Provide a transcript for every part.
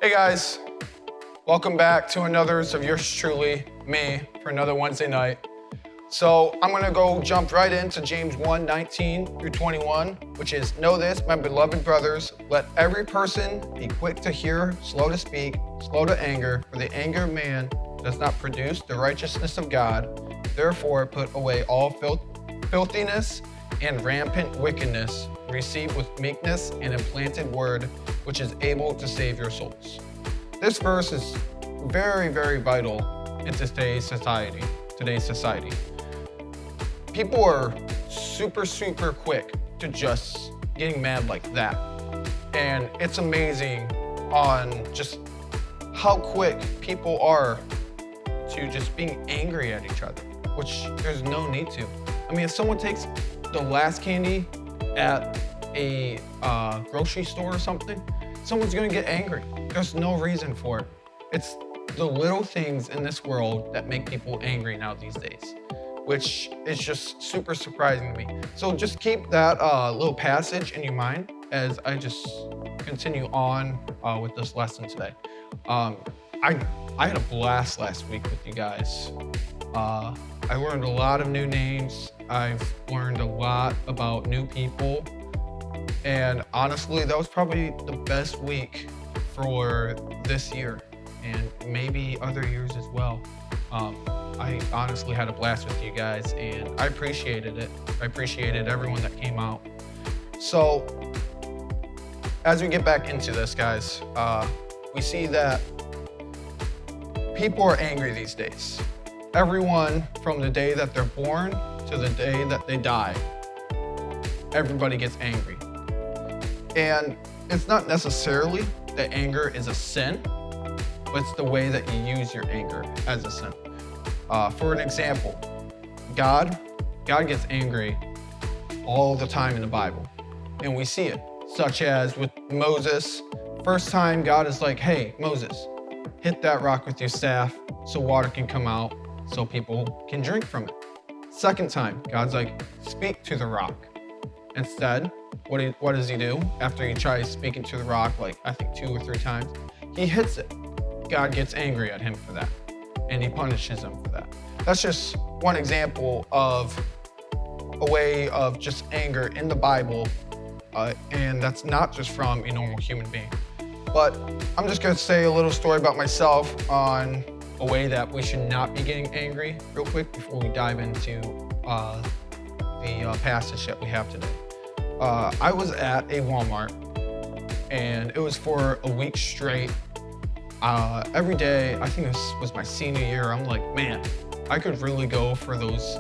Hey guys, welcome back to another's of yours truly, me, for another Wednesday night. So I'm gonna go jump right into James 1:19 through 21, which is, know this, my beloved brothers, let every person be quick to hear, slow to speak, slow to anger, for the anger of man does not produce the righteousness of God. Therefore put away all filthiness and rampant wickedness, receive with meekness an implanted word, which is able to save your souls. This verse is very, very vital in today's society. People are super quick to just getting mad like that. And it's amazing on just how quick people are to just being angry at each other, which there's no need to. I mean, if someone takes the last candy at a grocery store or something, someone's gonna get angry. There's no reason for it. It's the little things in this world that make people angry now these days, which is just super surprising to me. So just keep that little passage in your mind as I just continue on with this lesson today. I had a blast last week with you guys. I learned a lot of new names. I've learned a lot about new people. And honestly, that was probably the best week for this year and maybe other years as well. I honestly had a blast with you guys and I appreciated it. I appreciated everyone that came out. So as we get back into this, guys, we see that people are angry these days. Everyone from the day that they're born to the day that they die, everybody gets angry. And it's not necessarily that anger is a sin, but it's the way that you use your anger as a sin. For an example, God gets angry all the time in the Bible, and we see it, such as with Moses. First time God is like, hey, Moses, hit that rock with your staff so water can come out so people can drink from it. Second time, God's like, speak to the rock. Instead, what does he do after he tries speaking to the rock, like I think 2 or 3 times? He hits it. God gets angry at him for that, and he punishes him for that. That's just one example of a way of just anger in the Bible, and that's not just from a normal human being. But I'm just gonna say a little story about myself on a way that we should not be getting angry real quick before we dive into the passage that we have today. I was at a Walmart and it was for a week straight. Every day, I think this was my senior year, I'm like, man, I could really go for those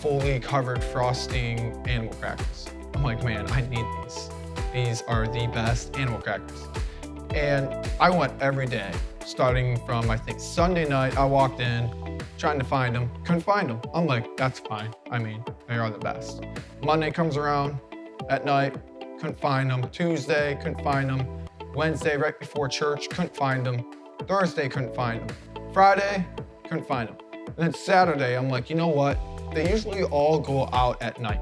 fully covered frosting animal crackers. I'm like, man, I need these. These are the best animal crackers. And I went every day, starting from, I think, Sunday night. I walked in, trying to find them, couldn't find them. I'm like, that's fine. I mean, they are the best. Monday comes around at night, couldn't find them. Tuesday, couldn't find them. Wednesday, right before church, couldn't find them. Thursday, couldn't find them. Friday, couldn't find them. And then Saturday, I'm like, you know what? They usually all go out at night.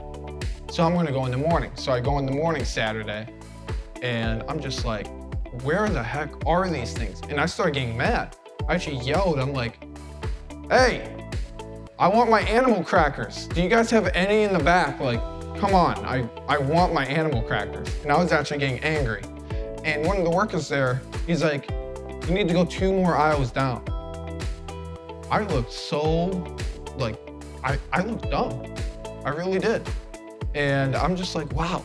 So I'm gonna go in the morning. So I go in the morning Saturday, and I'm just like, where the heck are these things? And I started getting mad. I actually yelled, I'm like, hey, I want my animal crackers. Do you guys have any in the back? Like, come on, I want my animal crackers. And I was actually getting angry. And one of the workers there, he's like, you need to go 2 more aisles down. I looked so, like, I looked dumb. I really did. And I'm just like, wow.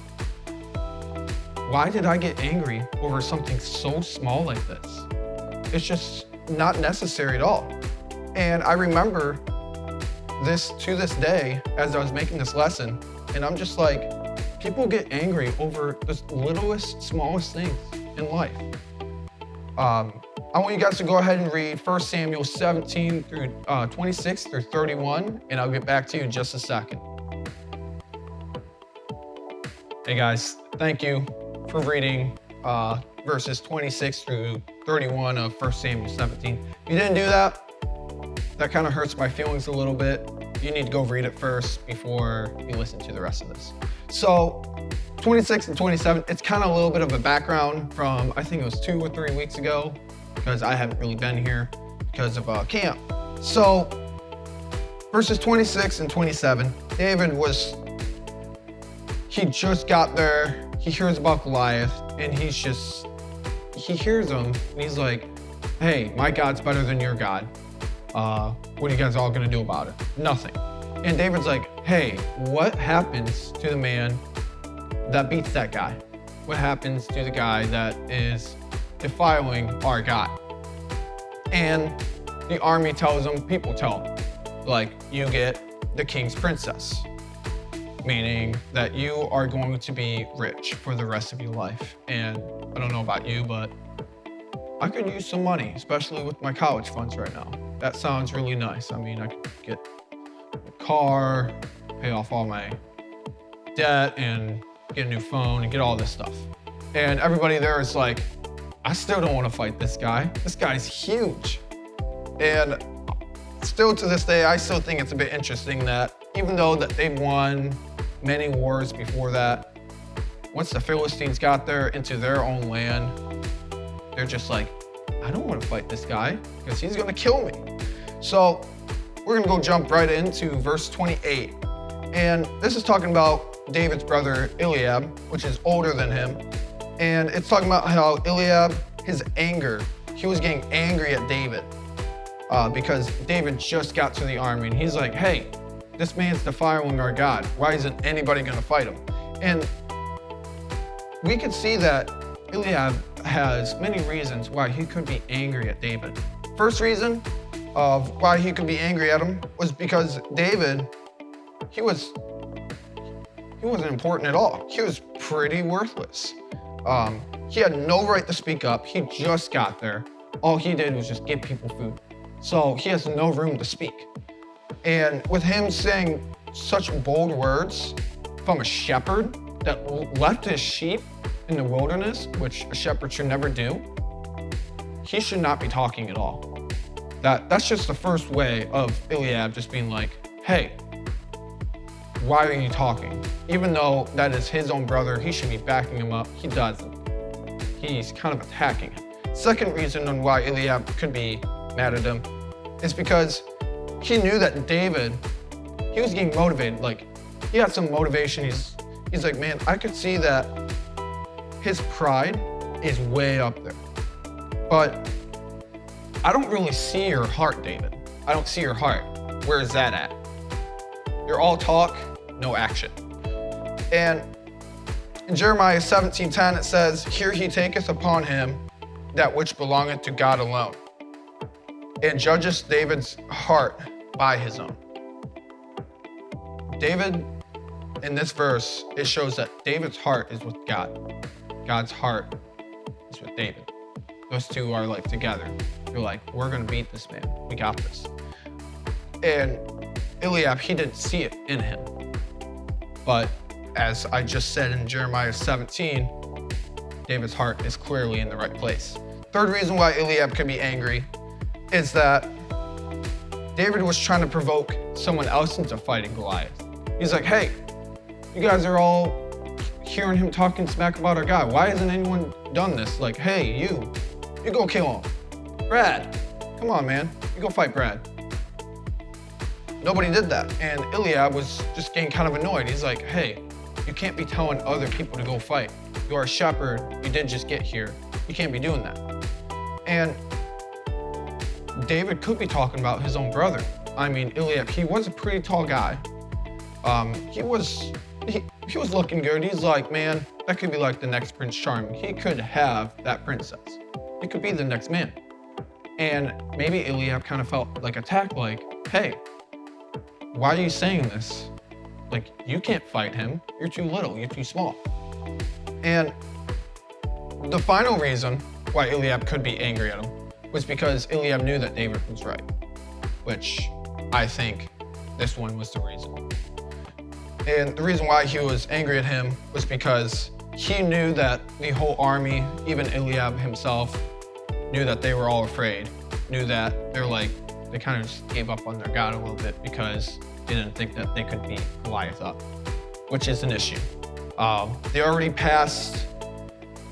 Why did I get angry over something so small like this? It's just not necessary at all. And I remember this to this day as I was making this lesson, and I'm just like, people get angry over the littlest, smallest things in life. I want you guys to go ahead and read 1 Samuel 17 through 26 through 31, and I'll get back to you in just a second. Hey guys, thank you for reading verses 26 through 31 of 1 Samuel 17. If you didn't do that, that kind of hurts my feelings a little bit. You need to go read it first before you listen to the rest of this. So 26 and 27, it's kind of a little bit of a background from, I think it was 2 or 3 weeks ago, because I haven't really been here because of camp. So verses 26 and 27, David he just got there, he hears about Goliath, and he hears him, and he's like, hey, my God's better than your God. What are you guys all gonna do about it? Nothing. And David's like, hey, what happens to the man that beats that guy? What happens to the guy that is defiling our God? And the army tells him, people tell him, like, you get the king's princess, meaning that you are going to be rich for the rest of your life. And I don't know about you, but I could use some money, especially with my college funds right now. That sounds really nice. I mean, I could get a car, pay off all my debt, and get a new phone, and get all this stuff. And everybody there is like, I still don't want to fight this guy. This guy's huge. And still to this day, I still think it's a bit interesting that even though that they've won many wars before that, once the Philistines got there into their own land, they're just like, I don't want to fight this guy because he's going to kill me. So we're going to go jump right into verse 28. And this is talking about David's brother Eliab, which is older than him. And it's talking about how Eliab, his anger, he was getting angry at David because David just got to the army. And he's like, hey, this man's defiling our God. Why isn't anybody going to fight him? And we could see that Eliab has many reasons why he could be angry at David. First reason of why he could be angry at him was because David, he wasn't important at all. He was pretty worthless. He had no right to speak up. He just got there. All he did was just give people food. So he has no room to speak. And with him saying such bold words from a shepherd that left his sheep in the wilderness, which a shepherd should never do, he should not be talking at all. That's just the first way of Eliab just being like, hey, why are you talking? Even though that is his own brother, he should be backing him up. He doesn't. He's kind of attacking him. Second reason on why Eliab could be mad at him is because he knew that David, he was getting motivated. Like, he had some motivation. He's like, man, I could see that his pride is way up there. But I don't really see your heart, David. I don't see your heart. Where is that at? You're all talk, no action. And in Jeremiah 17:10, it says, here he taketh upon him that which belongeth to God alone, and judgeth David's heart by his own. David, in this verse, it shows that David's heart is with God. God's heart is with David. Those two are like together. They're like, we're gonna beat this man. We got this. And Eliab, he didn't see it in him. But as I just said in Jeremiah 17, David's heart is clearly in the right place. Third reason why Eliab could be angry is that David was trying to provoke someone else into fighting Goliath. He's like, hey, you guys are all hearing him talking smack about our guy. Why hasn't anyone done this? Like, hey, you go kill him. Brad, come on, man. You go fight Brad. Nobody did that. And Eliab was just getting kind of annoyed. He's like, hey, you can't be telling other people to go fight. You are a shepherd. You did just get here. You can't be doing that. And David could be talking about his own brother. I mean, Eliab, he was a pretty tall guy. He was looking good. He's like, man, that could be like the next Prince Charming. He could have that princess. He could be the next man. And maybe Eliab kind of felt like attacked, like, hey, why are you saying this? Like, you can't fight him. You're too little. You're too small. And the final reason why Eliab could be angry at him was because Eliab knew that David was right, which I think this one was the reason. And the reason why he was angry at him was because he knew that the whole army, even Eliab himself, knew that they were all afraid, knew that they kind of just gave up on their God a little bit because they didn't think that they could beat Goliath up, which is an issue. They already passed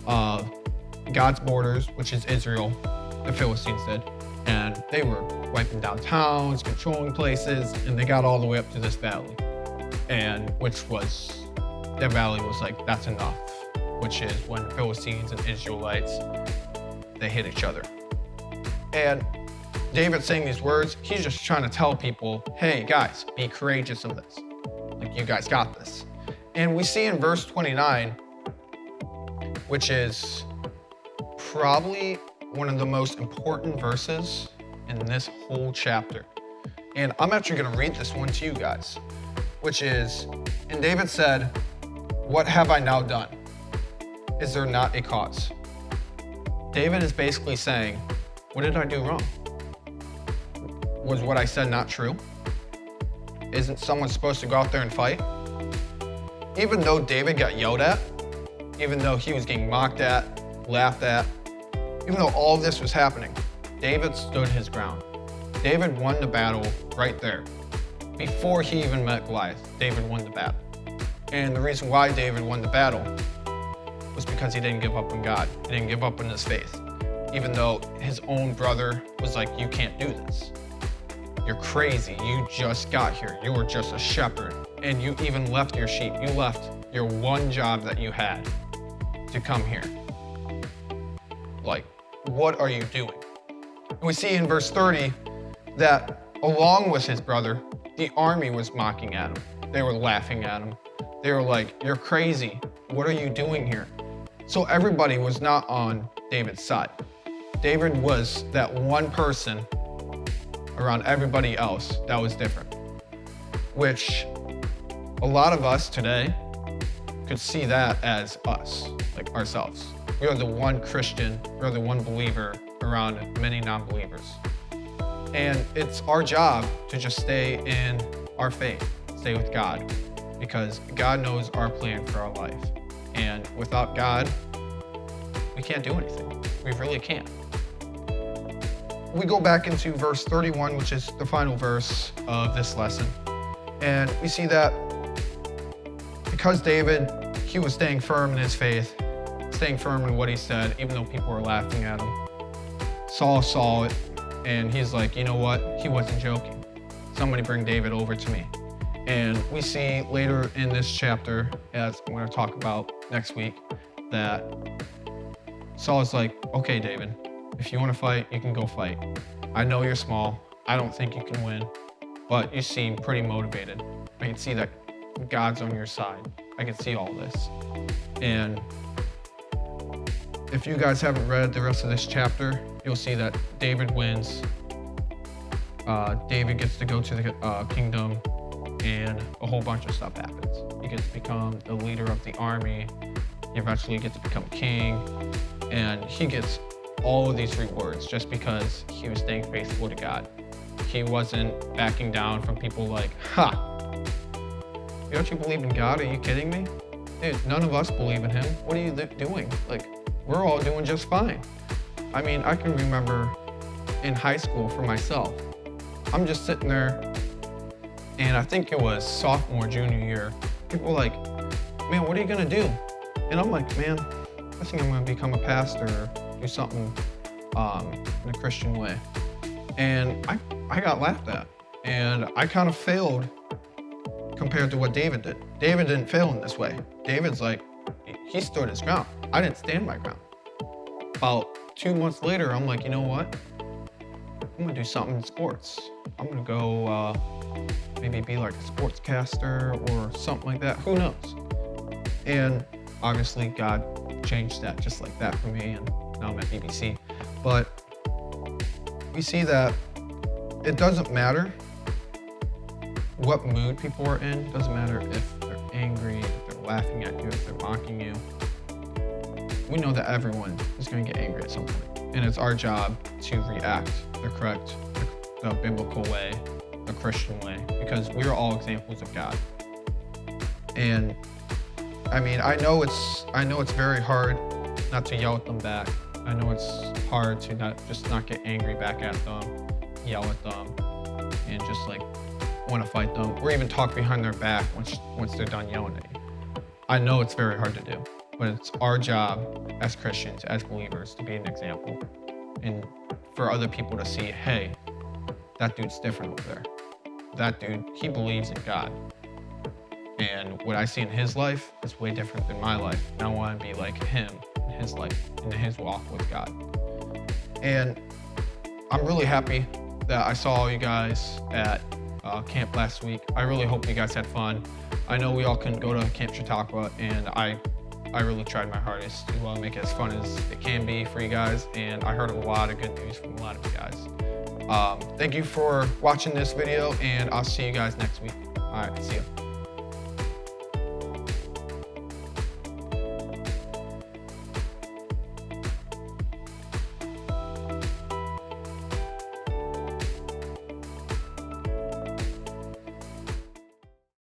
God's borders, which is Israel, the Philistines did. And they were wiping down towns, controlling places, and they got all the way up to this valley. And that valley was like, that's enough, which is when Philistines and Israelites, they hit each other. And David saying these words, he's just trying to tell people, hey guys, be courageous in this. Like, you guys got this. And we see in verse 29, which is probably one of the most important verses in this whole chapter. And I'm actually going to read this one to you guys, which is, and David said, "What have I now done? Is there not a cause?" David is basically saying, what did I do wrong? Was what I said not true? Isn't someone supposed to go out there and fight? Even though David got yelled at, even though he was getting mocked at, laughed at, even though all of this was happening, David stood his ground. David won the battle right there. Before he even met Goliath, David won the battle. And the reason why David won the battle was because he didn't give up on God. He didn't give up on his faith. Even though his own brother was like, you can't do this. You're crazy. You just got here. You were just a shepherd. And you even left your sheep. You left your one job that you had to come here. Like, what are you doing? And we see in verse 30 that along with his brother, the army was mocking at him. They were laughing at him. They were like, you're crazy. What are you doing here? So everybody was not on David's side. David was that one person around everybody else that was different, which a lot of us today could see that as us, like ourselves. We are the one Christian, we are the one believer around many non-believers. And it's our job to just stay in our faith, stay with God, because God knows our plan for our life. And without God, we can't do anything. We really can't. We go back into verse 31, which is the final verse of this lesson. And we see that because David, he was staying firm in his faith, staying firm in what he said, even though people were laughing at him. Saul saw it, and he's like, you know what? He wasn't joking. Somebody bring David over to me. And we see later in this chapter, as I'm going to talk about next week, that Saul is like, okay, David, if you want to fight, you can go fight. I know you're small. I don't think you can win, but you seem pretty motivated. I can see that God's on your side. I can see all this. And if you guys haven't read the rest of this chapter, you'll see that David wins. David gets to go to the kingdom, and a whole bunch of stuff happens. He gets to become the leader of the army. He eventually gets to become king, and he gets all of these rewards just because he was staying faithful to God. He wasn't backing down from people like, don't you believe in God? Are you kidding me? Dude, none of us believe in him. What are you doing? Like, we're all doing just fine. I mean, I can remember in high school for myself, I'm just sitting there, and I think it was sophomore, junior year, people were like, man, what are you gonna do? And I'm like, man, I think I'm gonna become a pastor or do something in a Christian way. And I got laughed at, and I kind of failed compared to what David did. David didn't fail in this way. David's like, he stood his ground. I didn't stand my ground. About 2 months later, I'm like, you know what? I'm gonna do something in sports. I'm gonna go maybe be like a sportscaster or something like that. Who knows? And obviously God changed that just like that for me, and now I'm at BBC. But we see that it doesn't matter what mood people are in. It doesn't matter if they're angry, if they're laughing at you, if they're mocking you. We know that everyone is going to get angry at some point. And it's our job to react the correct, the biblical way, the Christian way, because we are all examples of God. And I mean, I know it's very hard not to yell at them back. I know it's hard to not get angry back at them, yell at them, and just like want to fight them, or even talk behind their back once they're done yelling at you. I know it's very hard to do, but it's our job as Christians, as believers, to be an example and for other people to see, hey, that dude's different over there. That dude, he believes in God. And what I see in his life is way different than my life. And I want to be like him in his life, in his walk with God. And I'm really happy that I saw you guys at camp last week. I really hope you guys had fun. I know we all couldn't go to Camp Chautauqua, and I really tried my hardest to make it as fun as it can be for you guys. And I heard a lot of good news from a lot of you guys. Thank you for watching this video, and I'll see you guys next week. All right, see ya.